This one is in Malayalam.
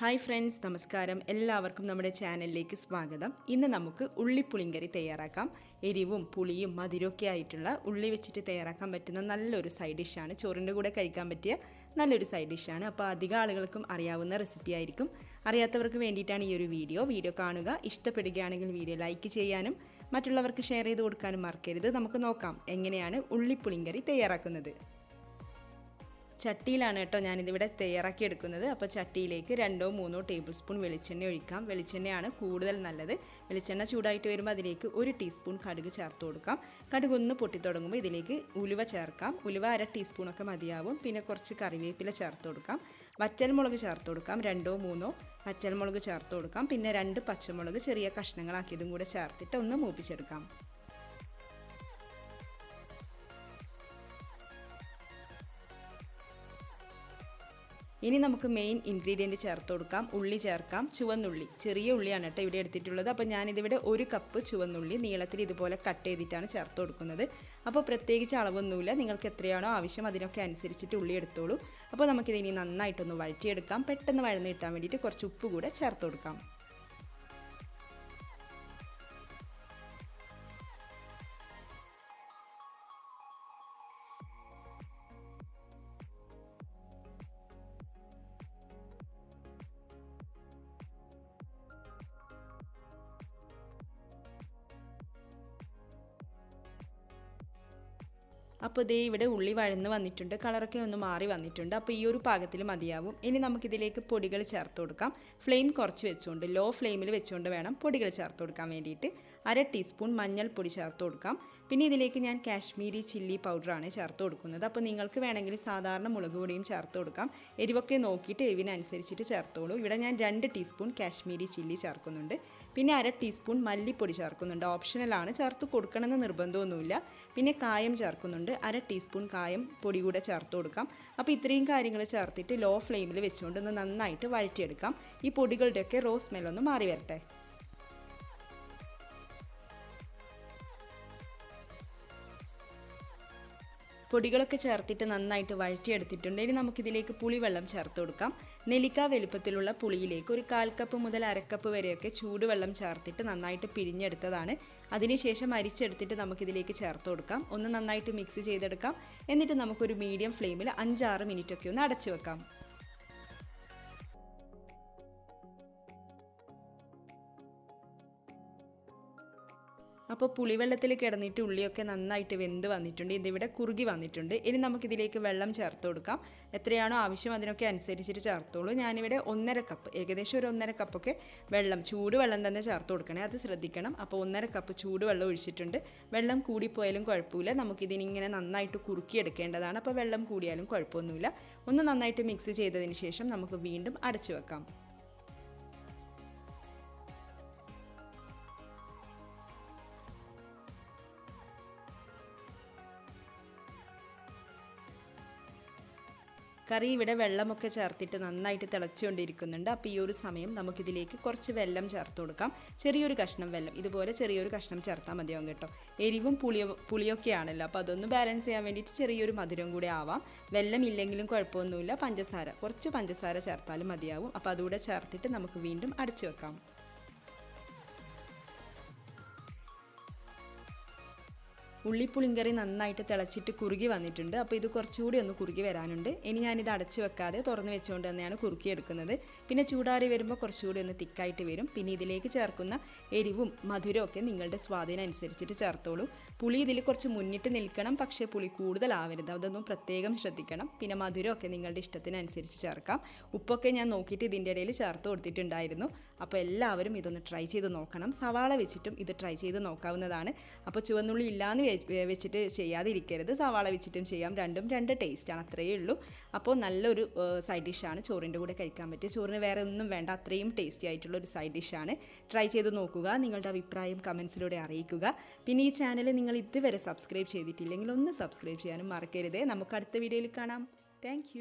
ഹായ് ഫ്രണ്ട്സ്, നമസ്കാരം. എല്ലാവർക്കും നമ്മുടെ ചാനലിലേക്ക് സ്വാഗതം. ഇന്ന് നമുക്ക് ഉള്ളി പുളിങ്കറി തയ്യാറാക്കാം. എരിവും പുളിയും മധുരമൊക്കെ ആയിട്ടുള്ള ഉള്ളി വെച്ചിട്ട് തയ്യാറാക്കാൻ പറ്റുന്ന നല്ലൊരു സൈഡ് ഡിഷാണ്. ചോറിൻ്റെ കൂടെ കഴിക്കാൻ പറ്റിയ നല്ലൊരു സൈഡ് ഡിഷാണ്. അപ്പോൾ അധികം ആളുകൾക്കും അറിയാവുന്ന റെസിപ്പി ആയിരിക്കും. അറിയാത്തവർക്ക് വേണ്ടിയിട്ടാണ് ഈ ഒരു വീഡിയോ കാണുക. ഇഷ്ടപ്പെടുകയാണെങ്കിൽ വീഡിയോ ലൈക്ക് ചെയ്യാനും മറ്റുള്ളവർക്ക് ഷെയർ ചെയ്ത് കൊടുക്കാനും മറക്കരുത്. നമുക്ക് നോക്കാം എങ്ങനെയാണ് ഉള്ളി പുളിങ്കറി തയ്യാറാക്കുന്നത്. ചട്ടിയിലാണ് കേട്ടോ ഞാനിതിവിടെ തയ്യാറാക്കി എടുക്കുന്നത്. അപ്പോൾ ചട്ടിയിലേക്ക് 2-3 ടേബിൾ സ്പൂൺ വെളിച്ചെണ്ണ ഒഴിക്കാം. വെളിച്ചെണ്ണയാണ് കൂടുതൽ നല്ലത്. വെളിച്ചെണ്ണ ചൂടായിട്ട് വരുമ്പോൾ അതിലേക്ക് 1 ടീസ്പൂൺ കടുക് ചേർത്ത് കൊടുക്കാം. കടുക് ഒന്ന് പൊട്ടി തുടങ്ങുമ്പോൾ ഇതിലേക്ക് ഉലുവ ചേർക്കാം. ഉലുവ 1/2 ടീസ്പൂണൊക്കെ മതിയാവും. പിന്നെ കുറച്ച് കറിവേപ്പില ചേർത്ത് കൊടുക്കാം. വറ്റൽമുളക് ചേർത്ത് കൊടുക്കാം. 2-3 വറ്റൽമുളക് ചേർത്ത് കൊടുക്കാം. പിന്നെ 2 പച്ചമുളക് ചെറിയ കഷ്ണങ്ങളാക്കിയതും കൂടെ ചേർത്തിട്ട് ഒന്ന് മൂപ്പിച്ചെടുക്കാം. ഇനി നമുക്ക് മെയിൻ ഇൻഗ്രീഡിയൻറ്റ് ചേർത്ത് കൊടുക്കാം. ഉള്ളി ചേർക്കാം. ചുവന്നുള്ളി, ചെറിയ ഉള്ളിയാണ് കേട്ടോ ഇവിടെ എടുത്തിട്ടുള്ളത്. അപ്പോൾ ഞാനിതിവിടെ 1 കപ്പ് ചുവന്നുള്ളി നീളത്തിൽ ഇതുപോലെ കട്ട് ചെയ്തിട്ടാണ് ചേർത്ത് കൊടുക്കുന്നത്. അപ്പോൾ പ്രത്യേകിച്ച് അളവൊന്നുമില്ല, നിങ്ങൾക്ക് എത്രയാണോ ആവശ്യം അതിനൊക്കെ അനുസരിച്ചിട്ട് ഉള്ളി എടുത്തോളൂ. അപ്പോൾ നമുക്കിതിനി നന്നായിട്ടൊന്ന് വഴറ്റിയെടുക്കാം. പെട്ടെന്ന് വഴന്ന് കിട്ടാൻ വേണ്ടിയിട്ട് കുറച്ച് ഉപ്പ് കൂടെ ചേർത്ത് കൊടുക്കാം. അപ്പോൾ ദേ ഇവിടെ ഉള്ളി വഴന്ന് വന്നിട്ടുണ്ട്, കളറൊക്കെ ഒന്ന് മാറി വന്നിട്ടുണ്ട്. അപ്പോൾ ഈ ഒരു പാകത്തിൽ മതിയാവും. ഇനി നമുക്കിതിലേക്ക് പൊടികൾ ചേർത്ത് കൊടുക്കാം. ഫ്ലെയിം കുറച്ച് വെച്ചുകൊണ്ട്, ലോ ഫ്ലെയിമിൽ വെച്ചുകൊണ്ട് വേണം പൊടികൾ ചേർത്ത് കൊടുക്കാൻ വേണ്ടിയിട്ട്. 1/2 ടീസ്പൂൺ മഞ്ഞൾപ്പൊടി ചേർത്ത് കൊടുക്കാം. പിന്നെ ഇതിലേക്ക് ഞാൻ കാശ്മീരി ചില്ലി പൗഡറാണ് ചേർത്ത് കൊടുക്കുന്നത്. അപ്പോൾ നിങ്ങൾക്ക് വേണമെങ്കിൽ സാധാരണ മുളക് പൊടിയും ചേർത്ത് കൊടുക്കാം. എരിവൊക്കെ നോക്കിയിട്ട് എരിവിനനുസരിച്ചിട്ട് ചേർത്തോളൂ. ഇവിടെ ഞാൻ 2 ടീസ്പൂൺ കാശ്മീരി ചില്ലി ചേർക്കുന്നുണ്ട്. പിന്നെ 1/2 ടീസ്പൂൺ മല്ലിപ്പൊടി ചേർക്കുന്നുണ്ട്. ഓപ്ഷണലാണ്, ചേർത്ത് കൊടുക്കണമെന്ന് നിർബന്ധമൊന്നുമില്ല. പിന്നെ കായം ചേർക്കുന്നുണ്ട്. 1/2 ടീസ്പൂൺ കായം പൊടി കൂടെ ചേർത്ത് കൊടുക്കാം. അപ്പോൾ ഇത്രയും കാര്യങ്ങൾ ചേർത്തിട്ട് ലോ ഫ്ലെയിമിൽ വെച്ചുകൊണ്ട് ഒന്ന് നന്നായിട്ട് വഴറ്റിയെടുക്കാം. ഈ പൊടികളുടെയൊക്കെ റോ സ്മെല്ലൊന്ന് മാറി വരട്ടെ. പൊടികളൊക്കെ ചേർത്തിട്ട് നന്നായിട്ട് വഴറ്റിയെടുത്തിട്ടുണ്ട്. ഇനി നമുക്കിതിലേക്ക് പുളിവെള്ളം ചേർത്ത് കൊടുക്കാം. നെല്ലിക്ക വലുപ്പത്തിലുള്ള പുളിയിലേക്ക് 1/4 കപ്പ് മുതൽ 1/2 കപ്പ് വരെയൊക്കെ ചൂടുവെള്ളം ചേർത്തിട്ട് നന്നായിട്ട് പിഴിഞ്ഞെടുത്തതാണ്. അതിനുശേഷം അരിച്ചെടുത്തിട്ട് നമുക്കിതിലേക്ക് ചേർത്ത് കൊടുക്കാം. ഒന്ന് നന്നായിട്ട് മിക്സ് ചെയ്തെടുക്കാം. എന്നിട്ട് നമുക്കൊരു മീഡിയം ഫ്ലെയിമിൽ 5-6 മിനിറ്റൊക്കെ ഒന്ന് അടച്ചു വെക്കാം. അപ്പോൾ പുളിവെള്ളത്തിൽ കിടന്നിട്ട് ഉള്ളിയൊക്കെ നന്നായിട്ട് വെന്ത് വന്നിട്ടുണ്ട്. ഇതിവിടെ കുറുകി വന്നിട്ടുണ്ട്. ഇനി നമുക്കിതിലേക്ക് വെള്ളം ചേർത്ത് കൊടുക്കാം. എത്രയാണോ ആവശ്യം അതിനൊക്കെ അനുസരിച്ചിട്ട് ചേർത്തോളൂ. ഞാനിവിടെ 1/2 കപ്പ്, ഏകദേശം ഒരു 1/2 കപ്പൊക്കെ വെള്ളം, ചൂടുവെള്ളം തന്നെ ചേർത്ത് കൊടുക്കണേ, അത് ശ്രദ്ധിക്കണം. അപ്പോൾ 1/2 കപ്പ് ചൂടുവെള്ളം ഒഴിച്ചിട്ടുണ്ട്. വെള്ളം കൂടിപ്പോയാലും കുഴപ്പമില്ല, നമുക്കിതിനിങ്ങനെ നന്നായിട്ട് കുറുക്കിയെടുക്കേണ്ടതാണ്. അപ്പോൾ വെള്ളം കൂടിയാലും കുഴപ്പമൊന്നുമില്ല. ഒന്ന് നന്നായിട്ട് മിക്സ് ചെയ്തതിന് ശേഷം നമുക്ക് വീണ്ടും അടച്ചു വെക്കാം. കറി ഇവിടെ വെള്ളമൊക്കെ ചേർത്തിട്ട് നന്നായിട്ട് തിളച്ചുകൊണ്ടിരിക്കുന്നുണ്ട്. അപ്പോൾ ഈ ഒരു സമയം നമുക്കിതിലേക്ക് കുറച്ച് വെള്ളം ചേർത്ത് കൊടുക്കാം. ചെറിയൊരു കഷ്ണം വെള്ളം, ഇതുപോലെ ചെറിയൊരു കഷ്ണം ചേർത്താൽ മതിയാവും കേട്ടോ. എരിവും പുളിയൊക്കെ ആണല്ലോ, അപ്പോൾ അതൊന്ന് ബാലൻസ് ചെയ്യാൻ വേണ്ടിയിട്ട് ചെറിയൊരു മധുരം കൂടെ ആവാം. വെള്ളം ഇല്ലെങ്കിലും കുഴപ്പമൊന്നുമില്ല. കുറച്ച് പഞ്ചസാര ചേർത്താലും മതിയാവും. അപ്പോൾ അതുകൂടെ ചേർത്തിട്ട് നമുക്ക് വീണ്ടും അടച്ചു വെക്കാം. ഉള്ളി പുളിങ്കറി നന്നായിട്ട് തിളച്ചിട്ട് കുറുകി വന്നിട്ടുണ്ട്. അപ്പോൾ ഇത് കുറച്ചുകൂടി ഒന്ന് കുറുകി വരാനുണ്ട്. ഇനി ഞാനിത് അടച്ചു വെക്കാതെ തുറന്ന് വെച്ചുകൊണ്ട് തന്നെയാണ് കുറുക്കിയെടുക്കുന്നത്. പിന്നെ ചൂടാറി വരുമ്പോൾ കുറച്ചുകൂടി ഒന്ന് തിക്കായിട്ട് വരും. പിന്നെ ഇതിലേക്ക് ചേർക്കുന്ന എരിവും മധുരവും ഒക്കെ നിങ്ങളുടെ സ്വാധീനമനുസരിച്ചിട്ട് ചേർത്തോളൂ. പുളി ഇതിൽ കുറച്ച് മുന്നിട്ട് നിൽക്കണം, പക്ഷേ പുളി കൂടുതലാവരുത്, അതൊന്നും പ്രത്യേകം ശ്രദ്ധിക്കണം. പിന്നെ മധുരമൊക്കെ നിങ്ങളുടെ ഇഷ്ടത്തിനനുസരിച്ച് ചേർക്കാം. ഉപ്പൊക്കെ ഞാൻ നോക്കിയിട്ട് ഇതിൻ്റെ ഇടയിൽ ചേർത്ത് കൊടുത്തിട്ടുണ്ടായിരുന്നു. അപ്പോൾ എല്ലാവരും ഇതൊന്ന് ട്രൈ ചെയ്ത് നോക്കണം. സവാള വെച്ചിട്ടും ഇത് ട്രൈ ചെയ്ത് നോക്കാവുന്നതാണ്. അപ്പോൾ ചുവന്നുള്ളി ഇല്ലാന്ന് വെച്ചിട്ട് ചെയ്യാതിരിക്കരുത്, സവാള വെച്ചിട്ടും ചെയ്യാം. രണ്ടും 2 ടേസ്റ്റാണ്, അത്രയേ ഉള്ളൂ. അപ്പോൾ നല്ലൊരു സൈഡ് ഡിഷാണ്, ചോറിൻ്റെ കൂടെ കഴിക്കാൻ പറ്റിയ. ചോറിന് വേറെ ഒന്നും വേണ്ട, അത്രയും ടേസ്റ്റി ആയിട്ടുള്ള ഒരു സൈഡ് ഡിഷാണ്. ട്രൈ ചെയ്ത് നോക്കുക. നിങ്ങളുടെ അഭിപ്രായം കമൻസിലൂടെ അറിയിക്കുക. പിന്നെ ഈ ചാനൽ നിങ്ങൾ ഇതുവരെ സബ്സ്ക്രൈബ് ചെയ്തിട്ടില്ലെങ്കിൽ ഒന്ന് സബ്സ്ക്രൈബ് ചെയ്യാനും മറക്കരുത്. നമുക്ക് അടുത്ത വീഡിയോയിൽ കാണാം. താങ്ക്